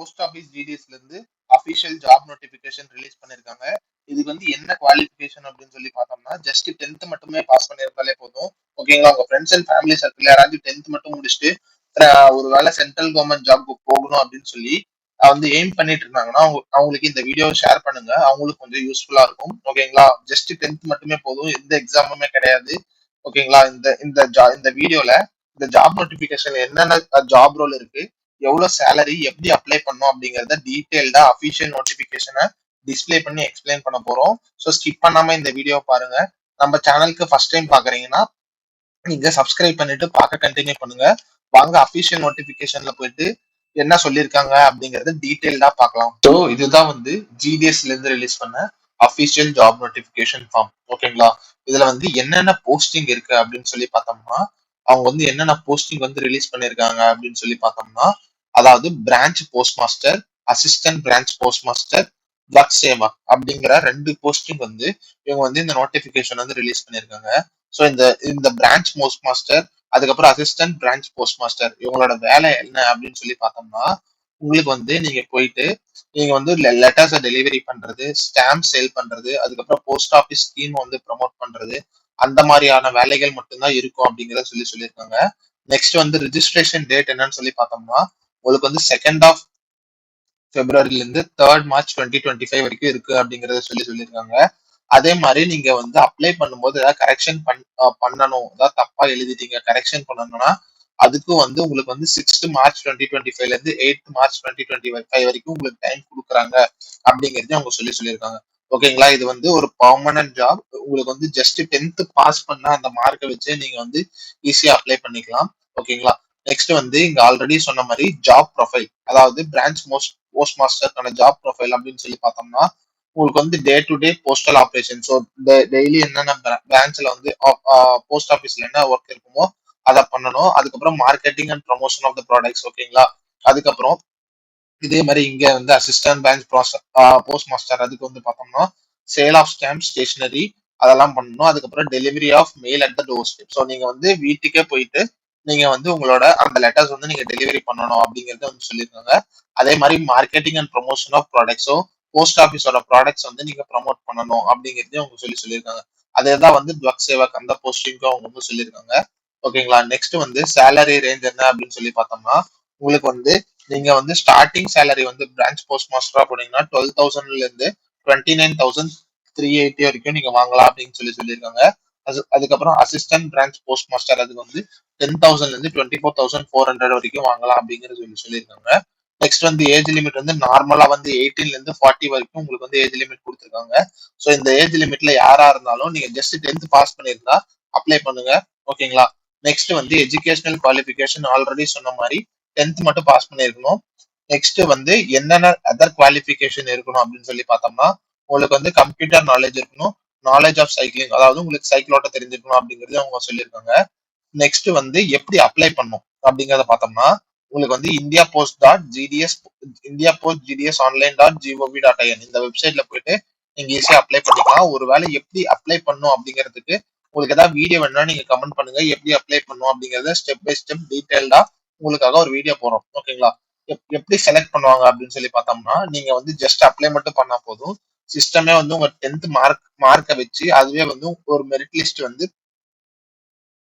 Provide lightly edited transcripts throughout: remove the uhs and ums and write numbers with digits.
Post office ஜிடிஎஸ்ல இருந்து official job notification release பண்ணிருக்காங்க. இதுக்கு வந்து என்ன குவாலிஃபிகேஷன் அப்படின்னு சொல்லி பார்த்தோம்னா ஜஸ்ட் 10th மட்டுமே பாஸ் பண்ணியிருந்தாலே போதும். ஓகேங்களா? உங்க ஃப்ரெண்ட்ஸ் அண்ட் ஃபேமிலி சர்க்கிள் யாராவது 10th மட்டும் முடிச்சுட்டு ஒரு வேலை சென்ட்ரல் கவர்மெண்ட் ஜாப்க்கு போகணும் அப்படின்னு சொல்லி வந்து எய்ம் பண்ணிட்டு இருந்தாங்கன்னா அவங்களுக்கு இந்த வீடியோ ஷேர் பண்ணுங்க. அவங்களுக்கு கொஞ்சம் யூஸ்ஃபுல்லா இருக்கும். ஓகேங்களா? ஜஸ்ட் 10th மட்டுமே போதும், எந்த எக்ஸாமுமே கிடையாது. ஓகேங்களா? இந்த வீடியோல இந்த ஜாப் நோட்டிபிகேஷன் என்னென்ன ஜாப் ரோல் இருக்கு, எவ்வளவு சேலரி, எப்படி அப்ளை பண்ணும் அப்படிங்கறத டீடைல்டா அபிஷியல் நோட்டிபிகேஷனை டிஸ்ப்ளே பண்ணி எக்ஸ்பிளைன் பண்ண போறோம். ஸோ ஸ்கிப் பண்ணாம இந்த வீடியோ பாருங்க. நம்ம சேனலுக்கு ஃபர்ஸ்ட் டைம் பாக்குறீங்கன்னா நீங்க சப்ஸ்கிரைப் பண்ணிட்டு பார்க்க கண்டினியூ பண்ணுங்க. வாங்க அபிஷியல் நோட்டிபிகேஷன்ல போயிட்டு என்ன சொல்லியிருக்காங்க அப்படிங்கறத டீடைல்டா பார்க்கலாம். ஸோ இதுதான் வந்து ஜிடிஎஸ்ல இருந்து ரிலீஸ் பண்ண அபிஷியல் ஜாப் நோட்டிபிகேஷன் ஃபார்ம். ஓகேங்களா? இதுல வந்து என்னென்ன போஸ்டிங் இருக்கு அப்படின்னு சொல்லி பார்த்தோம்னா அவங்க வந்து என்னென்ன போஸ்டிங் வந்து ரிலீஸ் பண்ணிருக்காங்க அப்படின்னு சொல்லி பார்த்தோம்னா அதாவது branch post master, assistant branch post master, ஜக் சேவா அப்படிங்கிற 2 போஸ்டிங் வந்து இவங்க வந்து இந்த நோட்டிபிகேஷன் வந்து ரிலீஸ் பண்ணிருக்காங்க. ஸோ இந்த இந்த பிரான்ச் போஸ்ட் மாஸ்டர், அதுக்கப்புறம் அசிஸ்டன்ட் பிரான்ச் போஸ்ட் மாஸ்டர் இவங்களோட வேலை என்ன அப்படின்னு சொல்லி பார்த்தோம்னா உங்களுக்கு வந்து நீங்க போயிட்டு நீங்க வந்து லெட்டர்ஸை டெலிவரி பண்றது, ஸ்டாம்ப் சேல் பண்றது, அதுக்கப்புறம் போஸ்ட் ஆஃபீஸ் ஸ்கீம் வந்து ப்ரமோட் பண்றது, அந்த மாதிரியான வேலைகள் மட்டும்தான் இருக்கும் அப்படிங்கிறத சொல்லியிருக்காங்க. நெக்ஸ்ட் வந்து ரிஜிஸ்ட்ரேஷன் டேட் என்னன்னு சொல்லி பார்த்தோம்னா உங்களுக்கு வந்து 2nd ஆஃப் பிப்ரவரில இருந்து 3rd மார்ச் 2025 வரைக்கும் இருக்கு அப்படிங்கறத சொல்லியிருக்காங்க. அதே மாதிரி நீங்க வந்து அப்ளை பண்ணும்போது ஏதாவது கரெக்ஷன் பண்ணணும், ஏதாவது தப்பா எழுதிட்டீங்க கரெக்ஷன் பண்ணணும்னா அதுக்கும் வந்து உங்களுக்கு வந்து 6th மார்ச் 2025ல இருந்து 8th மார்ச் 2025 வரைக்கும் உங்களுக்கு டைம் கொடுக்குறாங்க அப்படிங்கறது அவங்க சொல்லியிருக்காங்க. ஓகேங்களா? இது வந்து ஒரு பர்மனன்ட் ஜாப். உங்களுக்கு வந்து ஜஸ்ட் 10th பாஸ் பண்ண அந்த மார்க்கை வச்சு நீங்க வந்து ஈஸியா அப்ளை பண்ணிக்கலாம். ஓகேங்களா? நெக்ஸ்ட் வந்து இங்க ஆல்ரெடி சொன்ன மாதிரி ஜாப் ப்ரொஃபைல், அதாவது பிரான்ச் போஸ்ட் மாஸ்டருக்கான ஜாப் ப்ரொஃபைல் அப்படின்னு சொல்லி பார்த்தோம்னா உங்களுக்கு வந்து day to day postal operation. So daily என்னென்ன பிரான்ச்ல வந்து போஸ்ட் ஆஃபீஸ்ல என்ன ஒர்க் இருக்குமோ அதை பண்ணணும். அதுக்கப்புறம் marketing and promotion of the products. ஓகேங்களா? அதுக்கப்புறம் இதே மாதிரி இங்க வந்து அசிஸ்டன்ட் பேங்க் போஸ்ட் மாஸ்டர் அதுக்கு வந்து பார்த்தோம்னா சேல் ஆஃப் ஸ்டாம்ப் ஸ்டேஷனரி அதெல்லாம் பண்ணணும். அதுக்கப்புறம் delivery of mail at the door step. So நீங்க வந்து வீட்டுக்கே போயிட்டு நீங்க வந்து உங்களோட அந்த லெட்டர்ஸ் வந்து நீங்க டெலிவரி பண்ணணும் அப்படிங்கறத வந்து சொல்லியிருக்காங்க. அதே மாதிரி மார்க்கெட்டிங் அண்ட் ப்ரமோஷன் ஆஃப் ப்ராடக்ட்ஸோ போஸ்ட் ஆஃபீஸோட ப்ராடக்ட்ஸ் வந்து நீங்க ப்ரமோட் பண்ணணும் அப்படிங்கிறதையும் அவங்க சொல்லியிருக்காங்க. அதே தான் வந்து ஜக் சேவக் அந்த போஸ்டிங்கும் அவங்க வந்து சொல்லியிருக்காங்க. ஓகேங்களா? நெக்ஸ்ட் வந்து சேலரி ரேஞ்ச் என்ன அப்படின்னு சொல்லி பார்த்தோம்னா உங்களுக்கு வந்து நீங்க வந்து ஸ்டார்டிங் சேலரி வந்து பிரான்ச் போஸ்ட் மாஸ்டரா போனீங்கன்னா 12,000ல இருந்து 29,380 வரைக்கும் நீங்க வாங்கலாம் அப்படின்னு சொல்லியிருக்காங்க. அதுக்கப்புறம் அசிஸ்டன்ட் பிரான்ச் போஸ்ட் மாஸ்டர் அதுக்கு வந்து 10,000ல இருந்து 24,400 வரைக்கும் வாங்கலாம் அப்படிங்கிறது சொல்லியிருக்காங்க. நெக்ஸ்ட் வந்து ஏஜ் லிமிட் வந்து நார்மலா வந்து 18ல இருந்து 40 வரைக்கும் உங்களுக்கு வந்து ஏஜ் லிமிட் கொடுத்துருக்காங்க. ஸோ இந்த ஏஜ் லிமிட்ல யாரா இருந்தாலும் நீங்க ஜஸ்ட் 10th பாஸ் பண்ணியிருந்தா அப்ளை பண்ணுங்க. ஓகேங்களா? நெக்ஸ்ட் வந்து எஜுகேஷனல் குவாலிஃபிகேஷன் ஆல்ரெடி சொன்ன மாதிரி 10th மட்டும் பாஸ் பண்ணிருக்கணும். நெக்ஸ்ட் வந்து என்னென்ன அதர் குவாலிஃபிகேஷன் இருக்கணும் அப்படின்னு சொல்லி பார்த்தோம்னா உங்களுக்கு வந்து கம்ப்யூட்டர் நாலேஜ் இருக்கணும், நாலேஜ் ஆஃப் சைக்கிளிங், அதாவது உங்களுக்கு சைக்கிள் ஓட்ட தெரிஞ்சிருக்கணும் அப்படிங்கிறது அவங்க சொல்லியிருக்காங்க. நெக்ஸ்ட் வந்து எப்படி அப்ளை பண்ணும் அப்படிங்கறத பார்த்தோம்னா உங்களுக்கு வந்து india post.gds.online.gov.in இந்த வெப்சைட்ல போயிட்டு நீங்க ஈஸியா அப்ளை பண்ணிக்கலாம். ஒருவேளை எப்படி அப்ளை பண்ணும் அப்படிங்கிறதுக்கு உங்களுக்கு ஏதாவது வீடியோ வேணும்னா நீங்க கமெண்ட் பண்ணுங்க. எப்படி அப்ளை பண்ணும் அப்படிங்கறத ஸ்டெப் பை ஸ்டெப் டீடைல்டா உங்களுக்காக ஒரு வீடியோ போறோம். ஓகேங்களா? எப்படி செலக்ட் பண்ணுவாங்க அப்படின்னு சொல்லி பார்த்தோம்னா நீங்க வந்து ஜஸ்ட் அப்ளை மட்டும் பண்ணா போதும். சிஸ்டமே வந்து உங்க 10th மார்க்கை வச்சு அதுவே வந்து ஒரு மெரிட் லிஸ்ட் வந்து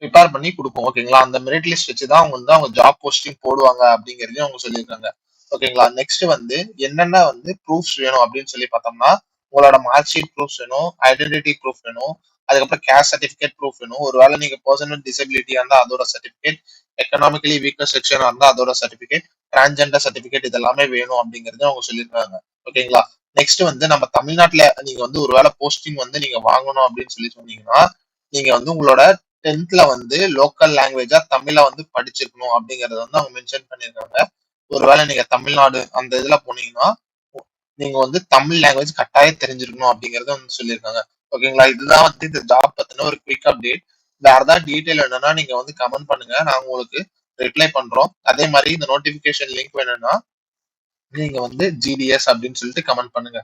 ப்ரிப்பேர் பண்ணி கொடுப்போம். ஓகேங்களா? அந்த மெரிட் லிஸ்ட் வச்சுதான் அவங்க வந்து அவங்க ஜாப் போஸ்டிங் போடுவாங்க அப்படிங்கறதையும் அவங்க சொல்லியிருக்காங்க. ஓகேங்களா? நெக்ஸ்ட் வந்து என்னென்ன வந்து ப்ரூஃப்ஸ் வேணும் அப்படின்னு சொல்லி பார்த்தோம்னா உங்களோட மார்க் ஷீட் ப்ரூஃப் வேணும், ஐடென்டிட்டி ப்ரூஃப் வேணும், அதுக்கப்புறம் கேஸ்ட் சர்டிபிகேட் ப்ரூஃப் வேணும். ஒருவேளை நீங்க பர்சனல் டிசபிலிட்டியா இருந்தா அதோட சர்டிபிகேட், எக்கனாமிக்கலி வீக்கர் செக்ஷனா இருந்தா அதோட சர்டிபிகேட், டிரான்ஸ்ஜெண்டர் சர்டிபிகேட் இதெல்லாமே வேணும் அப்படிங்கறது அவங்க சொல்லியிருக்காங்க. ஓகேங்களா? நெக்ஸ்ட் வந்து நம்ம தமிழ்நாட்டுல நீங்க வந்து ஒருவேளை போஸ்டிங் வந்து நீங்க வாங்கணும் அப்படின்னு சொல்லி சொன்னீங்கன்னா நீங்க வந்து உங்களோட 10th வந்து லோக்கல் லாங்குவேஜா தமிழ வந்து படிச்சிருக்கணும் அப்படிங்கறத வந்து அவங்க மென்ஷன் பண்ணிருக்காங்க. ஒருவேளை நீங்க தமிழ்நாடு அந்த இதுல போனீங்கன்னா நீங்க வந்து தமிழ் லாங்குவேஜ் கட்டாயம் தெரிஞ்சிருக்கணும் அப்படிங்கறத வந்து சொல்லியிருக்காங்க. ஓகேங்களா? இதுதான் வந்து இந்த ஜாப் பத்தின ஒரு குயிக் அப்டேட். வேற ஏதாவது டீடைல் வேணும்னா நீங்க வந்து கமெண்ட் பண்ணுங்க, நான் உங்களுக்கு ரிப்ளை பண்றோம். அதே மாதிரி இந்த நோட்டிபிகேஷன் லிங்க் வேணும்னா நீங்க வந்து ஜிடிஎஸ் அப்படின்னு சொல்லிட்டு கமெண்ட் பண்ணுங்க.